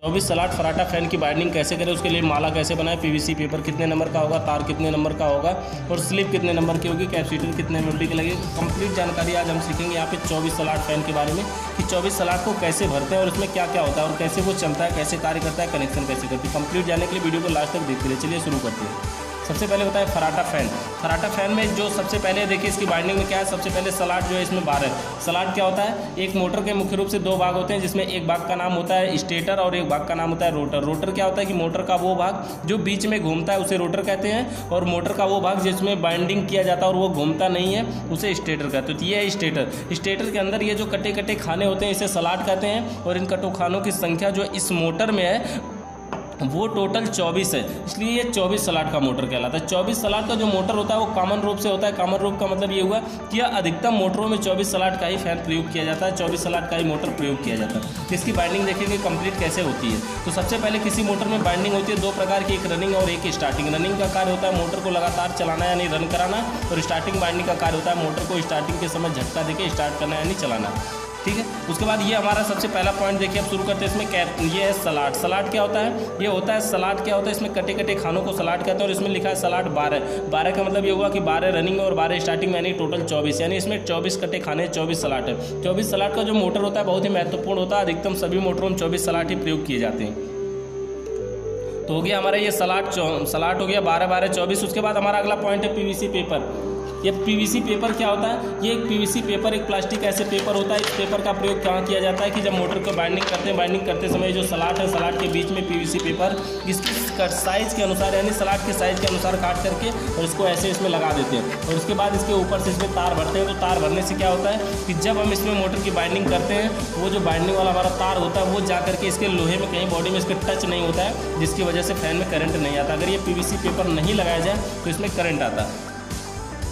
24 slot फराटा fan की binding कैसे करें, उसके लिए माला कैसे बनाएं, पीवीसी पेपर कितने नंबर का होगा, तार कितने नंबर का होगा और स्लिप कितने नंबर की होगी, कैपेसिटर कितने एमएमडी के लगेगी, कंप्लीट जानकारी आज हम सीखेंगे यहाँ पे 24 स्लॉट फैन के बारे में कि 24 स्लॉट को कैसे भरते हैं और उसमें क्या क्या होता है और कैसे वो चलता है, कैसे कार्य करता है, कनेक्शन कैसे करती है। कंप्लीट जानने के लिए वीडियो को लास्ट तक देखते रहिए। चलिए शुरू करते हैं। सबसे पहले होता है फराटा फैन। फराटा फैन में जो सबसे पहले देखिए इसकी बाइंडिंग में क्या है, सबसे पहले स्लॉट जो है इसमें 12। स्लॉट क्या होता है, एक मोटर के मुख्य रूप से दो भाग होते हैं जिसमें एक भाग का नाम होता है स्टेटर और एक भाग का नाम होता है रोटर। रोटर क्या होता है कि मोटर का वो भाग जो बीच में घूमता है उसे रोटर कहते हैं और मोटर का वो भाग जिसमें बाइंडिंग किया जाता है और वो घूमता नहीं है उसे स्टेटर कहते हैं। तो ये है स्टेटर। स्टेटर के अंदर ये जो कटे कटे खाने होते हैं इसे स्लॉट कहते हैं और इन कटो खानों की संख्या जो इस मोटर में है वो टोटल 24 है, इसलिए ये 24 स्लॉट का मोटर कहलाता है। 24 स्लॉट का जो मोटर होता है वो कॉमन रूप से होता है। कॉमन रूप का मतलब ये हुआ कि अधिकतम मोटरों में 24 स्लॉट का ही फैन प्रयोग किया जाता है, 24 स्लॉट का ही मोटर प्रयोग किया जाता है। इसकी बाइंडिंग देखेंगे कंप्लीट कैसे होती है। तो सबसे पहले किसी मोटर में बाइंडिंग होती है दो प्रकार की, एक रनिंग और एक स्टार्टिंग। रनिंग का कार्य होता है मोटर को लगातार चलाना यानी रन कराना और स्टार्टिंग बाइंडिंग का कार्य होता है मोटर को स्टार्टिंग के समय झटका देके स्टार्ट करना यानी चलाना। ठीक है, उसके बाद ये हमारा सबसे पहला पॉइंट देखिए, अब शुरू करते हैं इसमें ये है स्लॉट। स्लॉट क्या होता है, ये होता है स्लॉट क्या होता है, इसमें कटे कटे खानों को स्लॉट कहते हैं और इसमें लिखा है स्लॉट 12। 12 का मतलब ये हुआ कि 12 रनिंग और 12 स्टार्टिंग यानी टोटल 24, यानी इसमें 24 कटे खाने 24 स्लॉट है। 24 स्लॉट का जो मोटर होता है बहुत ही महत्वपूर्ण होता है, अधिकतम सभी मोटरों में 24 स्लॉट ही प्रयोग किए जाते हैं। तो हो गया हमारा ये स्लॉट हो गया 12 12 24। उसके बाद हमारा अगला पॉइंट है पीवीसी पेपर। ये पीवीसी पेपर क्या होता है, ये एक पीवीसी पेपर एक प्लास्टिक ऐसे पेपर होता है। इस पेपर का प्रयोग कहाँ किया जाता है कि जब मोटर को बाइंडिंग करते हैं, बाइंडिंग करते समय जो स्लॉट है स्लॉट के बीच में पीवीसी पेपर इसकी साइज़ के अनुसार यानी स्लॉट के साइज़ के अनुसार काट करके और इसको ऐसे इसमें लगा देते हैं और उसके बाद इसके ऊपर से इसमें तार भरते हैं। तो तार भरने से क्या होता है कि जब हम इसमें मोटर की बाइंडिंग करते हैं वो जो बाइंडिंग वाला हमारा तार होता है वो जा करके इसके लोहे में कहीं बॉडी में इसके टच नहीं होता है, जिसकी वजह से फैन में करंट नहीं आता। अगर ये पीवीसी पेपर नहीं लगाया जाए तो इसमें करंट आता है।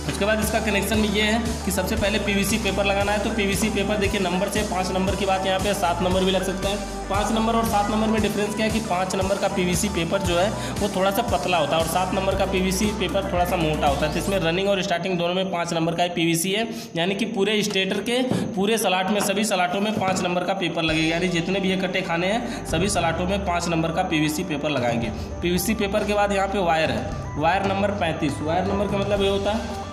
उसके बाद इसका कनेक्शन में ये है कि सबसे पहले पीवीसी पेपर लगाना है। तो पीवीसी पेपर देखिए नंबर से 5 नंबर की बात यहाँ पे 7 नंबर भी लग सकता है। 5 नंबर और 7 नंबर में डिफरेंस क्या है कि 5 नंबर का पीवीसी पेपर जो है वो थोड़ा सा पतला होता है और 7 नंबर का पीवीसी पेपर थोड़ा सा मोटा होता है। तो इसमें रनिंग और स्टार्टिंग दोनों में 5 नंबर का ही पीवीसी है, यानी कि पूरे स्टेटर के पूरे स्लॉट में सभी स्लॉटों में 5 नंबर का पेपर लगेगा, यानी जितने भी ये कटे खाने हैं सभी स्लॉटों में 5 नंबर का पीवीसी पेपर लगाएंगे। पीवीसी पेपर के बाद यहाँ पे वायर है, वायर नंबर 35। वायर नंबर का मतलब ये होता है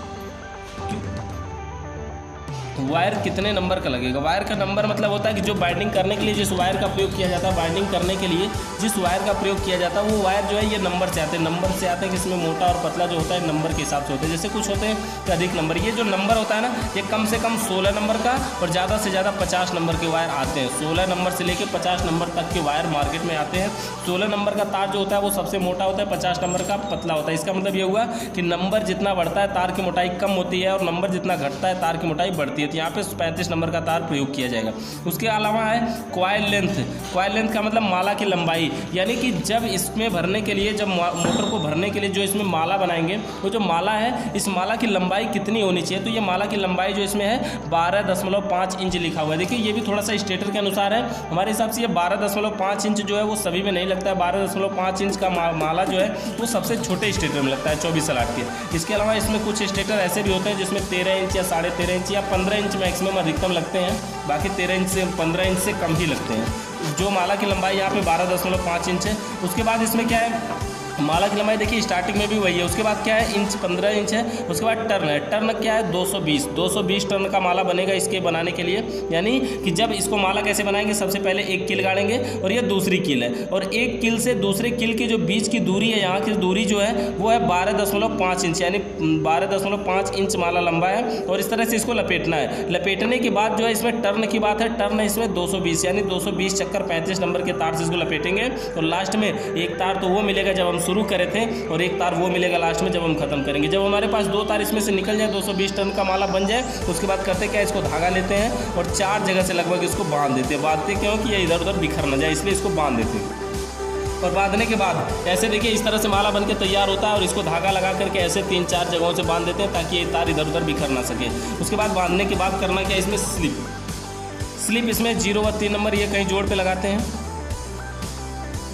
वायर कितने नंबर का लगेगा। वायर का नंबर मतलब होता है कि जो बाइंडिंग करने के लिए जिस वायर का प्रयोग किया जाता है, बाइंडिंग करने के लिए जिस वायर का प्रयोग किया जाता है वो वायर जो है ये नंबर से आते हैं। नंबर से आते हैं कि इसमें मोटा और पतला जो होता है नंबर के हिसाब से होता है। जैसे कुछ होते हैं कि अधिक नंबर, ये जो नंबर होता है ना ये कम से कम 16 नंबर का और ज़्यादा से ज़्यादा 50 नंबर के वायर आते हैं। 16 नंबर से लेकर 50 नंबर तक के वायर मार्केट में आते हैं। 16 नंबर का तार जो होता है वो सबसे मोटा होता है, 50 नंबर का पतला होता है। इसका मतलब ये हुआ कि नंबर जितना बढ़ता है तार की मोटाई कम होती है और नंबर जितना घटता है तार की मोटाई बढ़ती है। तो यहाँ पे 35 नंबर का तार प्रयोग किया जाएगा। उसके अलावा है कॉइल लेंथ। कॉइल लेंथ का मतलब माला की लंबाई, यानी कि जब इसमें भरने के लिए जब मोटर को भरने के लिए जो इसमें माला बनाएंगे वो जो माला है इस माला की लंबाई कितनी होनी चाहिए। तो ये माला की लंबाई जो इसमें है 12.5 इंच लिखा हुआ है। देखिए ये भी थोड़ा सा स्टेटर के अनुसार है, हमारे हिसाब से ये 12.5 इंच जो है वो सभी में नहीं लगता है। 12.5 इंच का माला जो है वो सबसे छोटे स्टेटर में लगता है 24 स्लॉट के। इसके अलावा इसमें कुछ स्टेटर ऐसे भी होते हैं जिसमें 13 इंच या 13.5 इंच या 15 इंच मैक्सिमम अधिकतम लगते हैं, बाकी 13 इंच से 15 इंच से कम ही लगते हैं। जो माला की लंबाई यहाँ पे 12.5 इंच है। उसके बाद इसमें क्या है माला की लंबाई देखिए स्टार्टिंग में भी वही है। उसके बाद क्या है इंच 15 इंच है। उसके बाद टर्न है, टर्न क्या है 220 टर्न का माला बनेगा इसके बनाने के लिए। यानी कि जब इसको माला कैसे बनाएंगे, सबसे पहले एक कील गाड़ेंगे और ये दूसरी कील है और एक कील से दूसरे कील की जो बीच की दूरी है यहाँ की दूरी जो है वो है 12.5 इंच, यानी 12.5 इंच माला लंबा है और इस तरह से इसको लपेटना है। लपेटने के बाद जो है इसमें टर्न की बात है, टर्न है इसमें 220 यानी 220 चक्कर 35 नंबर के तार से इसको लपेटेंगे और लास्ट में एक तार तो वो मिलेगा जब हम शुरू करे थे और एक तार वो मिलेगा लास्ट में जब हम खत्म करेंगे। जब हमारे पास 2 तार इसमें से निकल जाए 220 टन का माला बन जाए उसके बाद करते क्या इसको धागा लेते हैं और 4 जगह से लगभग इसको बांध देते हैं। बांधते क्यों कि ये इधर उधर बिखर ना जाए, इसलिए इसको बांध देते हैं। और बांधने के बाद ऐसे देखिए इस तरह से माला बन के तैयार होता है और इसको धागा लगा करके ऐसे 3-4 जगहों से बांध देते हैं ताकि ये तार इधर उधर बिखर ना सके। उसके बाद बांधने के बाद करना क्या, इसमें स्लिप इसमें 0 व 3 नंबर ये कहीं जोड़ पे लगाते हैं।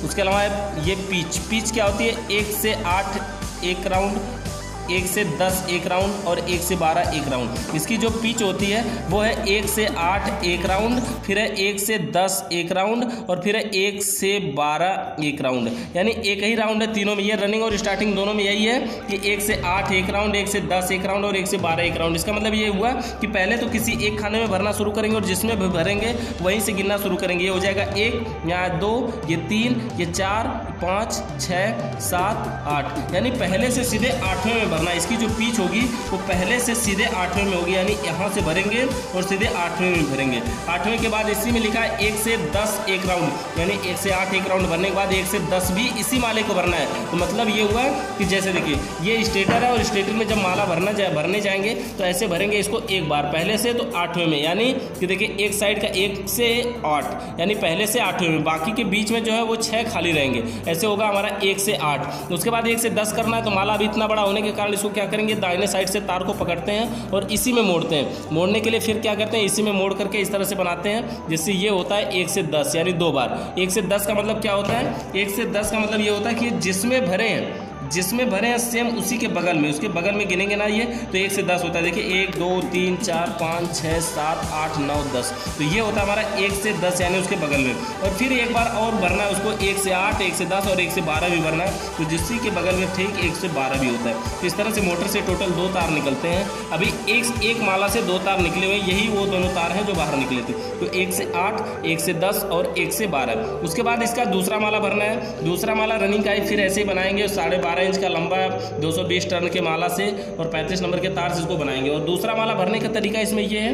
उसके अलावा ये पीच क्या होती है 1 से 8 एक राउंड 1 से 10 एक राउंड और 1 से 12 एक राउंड। इसकी जो पिच होती है वो है 1 से 8 एक राउंड, फिर है 1 से 10 एक राउंड और फिर है 1 से 12 एक राउंड। यानी एक ही राउंड है तीनों में। ये रनिंग और स्टार्टिंग दोनों में यही है कि 1 से 8 एक राउंड, 1 से 10 एक राउंड और 1 से 12 एक राउंड। इसका मतलब ये हुआ कि पहले तो किसी एक खाने में भरना शुरू करेंगे और जिसमें भी भरेंगे वहीं से गिनना शुरू करेंगे। ये हो जाएगा 1, यहाँ 2, ये 3, ये 4, 5, 6, 7, 8। यानी पहले से सीधे 8वें में भरना। इसकी जो पिच होगी वो पहले से सीधे 8वें में होगी, यानी यहाँ से भरेंगे और सीधे 8वें में भरेंगे। 8वें के बाद इसी में लिखा है 1 से 10 एक राउंड, यानी 1 से 8 एक राउंड भरने के बाद 1 से 10 भी इसी माले को भरना है। तो मतलब ये हुआ कि जैसे देखिए ये स्टेटर है और स्टेटर में जब माला भरने जाएंगे तो ऐसे भरेंगे इसको एक बार पहले से, तो 8वें में, यानी कि देखिए एक साइड का 1 से 8 यानी पहले से 8वें में, बाकी के बीच में जो है वो 6 खाली रहेंगे। ऐसे होगा हमारा 1 से 8। उसके बाद 1 से 10 करना है, तो माला अभी इतना बड़ा होने के कारण इसको क्या करेंगे, दाहिने साइड से तार को पकड़ते हैं और इसी में मोड़ते हैं। मोड़ने के लिए फिर क्या करते हैं, इसी में मोड़ करके इस तरह से बनाते हैं, जिससे ये होता है 1 से 10 यानी 2 बार। 1 से 10 का मतलब क्या होता है, 1 से 10 का मतलब ये होता है कि जिसमें भरे हैं सेम उसी के बगल में, उसके बगल में गिनेंगे ना ये, तो 1 से 10 होता है। देखिए 1 2 3 4 5 6 7 8 9 10, तो ये होता है हमारा 1 से 10 यानी उसके बगल में। और फिर एक बार और भरना है उसको, 1 से 8 1 से 10 और 1 से 12 भी भरना है, तो जिससी के बगल में ठीक 1 से 12 भी होता है। तो इस तरह से मोटर से टोटल 2 तार निकलते हैं। अभी एक माला से 2 तार निकले हुए, यही वो दोनों तार हैं जो बाहर निकले थे। तो 1 से 8 1 से 10 और 1 से 12। उसके बाद इसका दूसरा माला भरना है। दूसरा माला रनिंग का ही फिर ऐसे ही बनाएंगे, 12.5 इंच का लंबा 220 टर्न के माला से और 35 नंबर के तार से इसको बनाएंगे। और दूसरा माला भरने का तरीका इसमें ये है,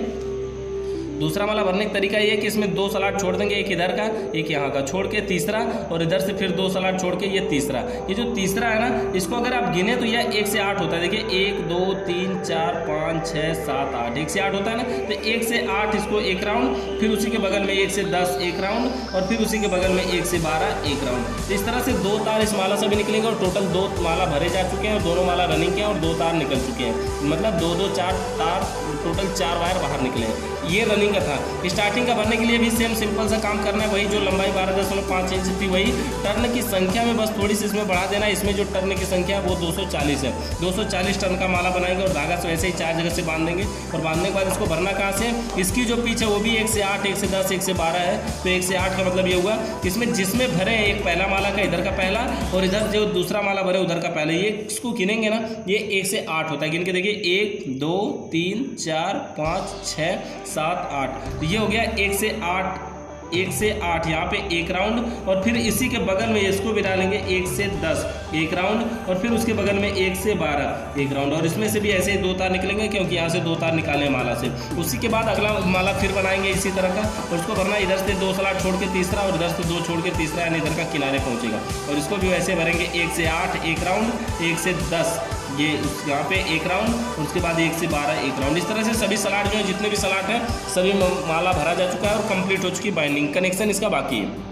दूसरा माला भरने का तरीका ये है कि इसमें 2 स्लॉट छोड़ देंगे, एक इधर का एक यहाँ का छोड़ के तीसरा, और इधर से फिर 2 स्लॉट छोड़ के ये तीसरा। ये जो तीसरा है ना, इसको अगर आप गिने तो यह 1 से 8 होता है। देखिए 1 2 3 4 5 6 7 8, 1 से 8 होता है ना। तो 1 से 8 इसको एक राउंड, फिर उसी के बगल में 1 से 10 एक राउंड और फिर उसी के बगल में 1 से 12 एक राउंड। तो इस तरह से 2 तार इस माला से भी निकलेंगे और टोटल 2 माला भरे जा चुके हैं और दोनों माला रनिंग के हैं और 2 तार निकल चुके हैं। मतलब 2 2 4 तार, टोटल 4 वायर बाहर निकले हैं। ये रनिंग का था। स्टार्टिंग का भरने के लिए भी सेम सिंपल सा काम करना है, वही जो लंबाई 12.5 इंच थी, वही टर्न की संख्या में बस थोड़ी सी इसमें बढ़ा देना है। इसमें जो टर्न की संख्या वो 240 है। 240 टर्न का माला बनाएंगे और धागा से वैसे ही 4 जगह से बांध देंगे। और बांधने के बाद इसको भरना कहाँ से, इसकी जो पिच है वो भी 1 से 8 1 से 10 1 से 12 है। तो 1 से 8 का मतलब ये हुआ इसमें जिसमें भरे हैं, एक पहला माला का इधर का पहला और इधर जो दूसरा माला भरे उधर का पहला, ये इसको गिनेंगे ना, ये 1 से 8 होता है। गिन के देखिए 1 2 3 4 5 6 7 8, तो ये हो गया 1 से 8 1 से 8 यहाँ पे एक राउंड। और फिर इसी के बगल में इसको भी डालेंगे 1 से 10 एक राउंड और फिर उसके बगल में 1 से 12 एक राउंड। और इसमें से भी ऐसे ही 2 तार निकलेंगे क्योंकि यहाँ से 2 तार निकाले माला से। उसी के बाद अगला माला फिर बनाएंगे इसी तरह का और उसको भरना इधर से 2 स्लॉट छोड़ के तीसरा और इधर से 2 छोड़ के तीसरा, यानी इधर का किनारे पहुँचेगा। और इसको भी वैसे भरेंगे 1 से 8 एक राउंड, 1 से 10 ये यहाँ पे एक राउंड और उसके बाद 1 से 12 एक राउंड। इस तरह से सभी स्लॉट जो है, जितने भी स्लॉट हैं सभी माला भरा जा चुका है और कंप्लीट हो चुकी बाइंडिंग। कनेक्शन इसका बाकी है,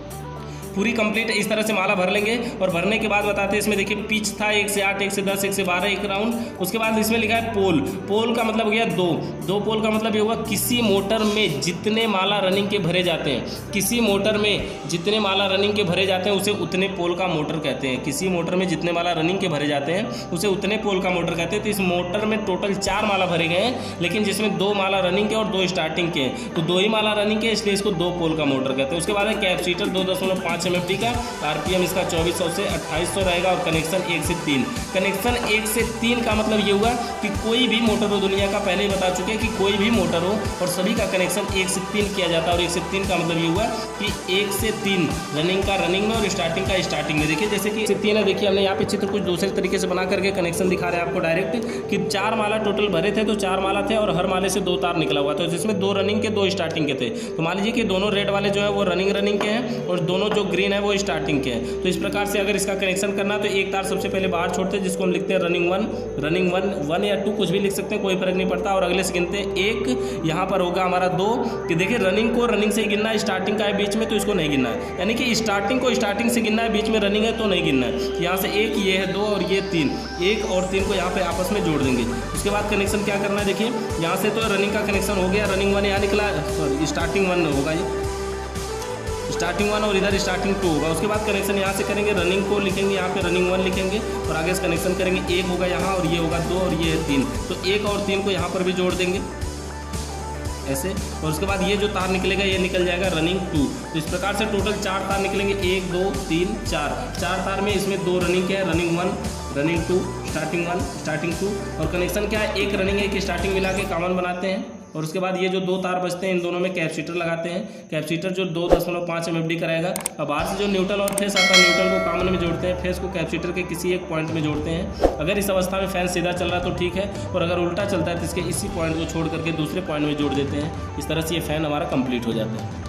पूरी कंप्लीट इस तरह से माला भर लेंगे। और भरने के बाद बताते हैं, इसमें देखिए पिच था 1 से 8 1 से 10 1 से 12 एक राउंड। उसके बाद इसमें लिखा है पोल। पोल का मतलब हो गया 2 पोल का मतलब ये होगा किसी मोटर में जितने माला रनिंग के भरे जाते हैं, किसी मोटर में जितने माला रनिंग के भरे जाते हैं उसे उतने पोल का मोटर कहते हैं। किसी मोटर में जितने माला रनिंग के भरे जाते हैं उसे उतने पोल का मोटर कहते हैं। तो इस मोटर में टोटल 4 माला भरे गए हैं, लेकिन जिसमें 2 माला रनिंग के और 2 स्टार्टिंग के हैं, तो 2 ही माला रनिंग के, इसलिए इसको 2 पोल का मोटर कहते हैं। उसके बाद है कैपेसिटर 2.5 MFD का, आरपीएम इसका 2400 से 2800 रहेगा और कनेक्शन 1 से 3। कनेक्शन 1 से 3 का मतलब ये हुआ कि कोई भी मोटर हो, दुनिया का पहले ही बता चुके हैं कि कोई भी मोटर हो और सभी का कनेक्शन 1 से 3 किया जाता है। और 1 से 3 का मतलब ये हुआ कि 1 से 3 रनिंग का रनिंग में और स्टार्टिंग का स्टार्टिंग में। देखिए जैसे कि 1 से 3 है, देखिए हमने यहाँ पे चित्र कुछ दूसरे तरीके से बना करके कनेक्शन दिखा रहे हैं आपको डायरेक्ट कि 4 माला टोटल भरे थे, तो 4 माला थे और हर माले से 2 तार निकला हुआ था, जिसमें 2 रनिंग के 2 स्टार्टिंग के थे। तो मान लीजिए कि दोनों रेड वाले जो है वो रनिंग के हैं और दोनों जो ग्रीन है वो स्टार्टिंग के हैं। तो इस प्रकार से अगर इसका कनेक्शन करना तो एक तार सबसे पहले बाहर छोड़ते हैं, जिसको हम लिखते हैं रनिंग 1 या 2 कुछ भी लिख सकते हैं, कोई फर्क नहीं पड़ता। और अगले से गिनते हैं 1, यहाँ पर होगा हमारा 2। कि देखिए रनिंग को रनिंग से ही गिनना है, स्टार्टिंग का है बीच में तो इसको नहीं गिनना है, यानी कि स्टार्टिंग को स्टार्टिंग से गिनना है, बीच में रनिंग है तो नहीं गिनना है। यहाँ से 1 ये है 2 और ये 3, 1 और 3 को यहाँ पे आपस में जोड़ देंगे। उसके बाद कनेक्शन क्या करना है, देखिए यहाँ से तो रनिंग का कनेक्शन हो गया, रनिंग 1 यहाँ निकला, सॉरी स्टार्टिंग 1 होगा, ये स्टार्टिंग 1 और इधर स्टार्टिंग 2 होगा। उसके बाद कनेक्शन यहाँ से करेंगे, रनिंग को लिखेंगे यहाँ पे, रनिंग 1 लिखेंगे और आगे से कनेक्शन करेंगे। 1 होगा यहाँ और ये होगा 2 और ये है 3, तो 1 और 3 को यहाँ पर भी जोड़ देंगे ऐसे। और उसके बाद ये जो तार निकलेगा ये निकल जाएगा रनिंग 2। तो इस प्रकार से टोटल 4 तार निकलेंगे, 1 2 3 4 तार में इसमें 2 रनिंग क्या है, रनिंग 1 रनिंग 2 स्टार्टिंग 1 स्टार्टिंग 2 और कनेक्शन क्या है, एक रनिंग एक स्टार्टिंग मिला के कॉमन बनाते हैं। और उसके बाद ये जो 2 तार बचते हैं इन दोनों में कैपेसिटर लगाते हैं। कैपेसिटर जो 2.5 MFD का रहेगा। अब बाहर से जो न्यूट्रल और फेस आता है, न्यूट्रल को कॉमन में जोड़ते हैं, फेस को कैपेसिटर के किसी एक पॉइंट में जोड़ते हैं। अगर इस अवस्था में फैन सीधा चल रहा है तो ठीक है, और अगर उल्टा चलता है तो इसके इसी पॉइंट को छोड़ करके दूसरे पॉइंट में जोड़ देते हैं। इस तरह से ये फैन हमारा कंप्लीट हो जाता है।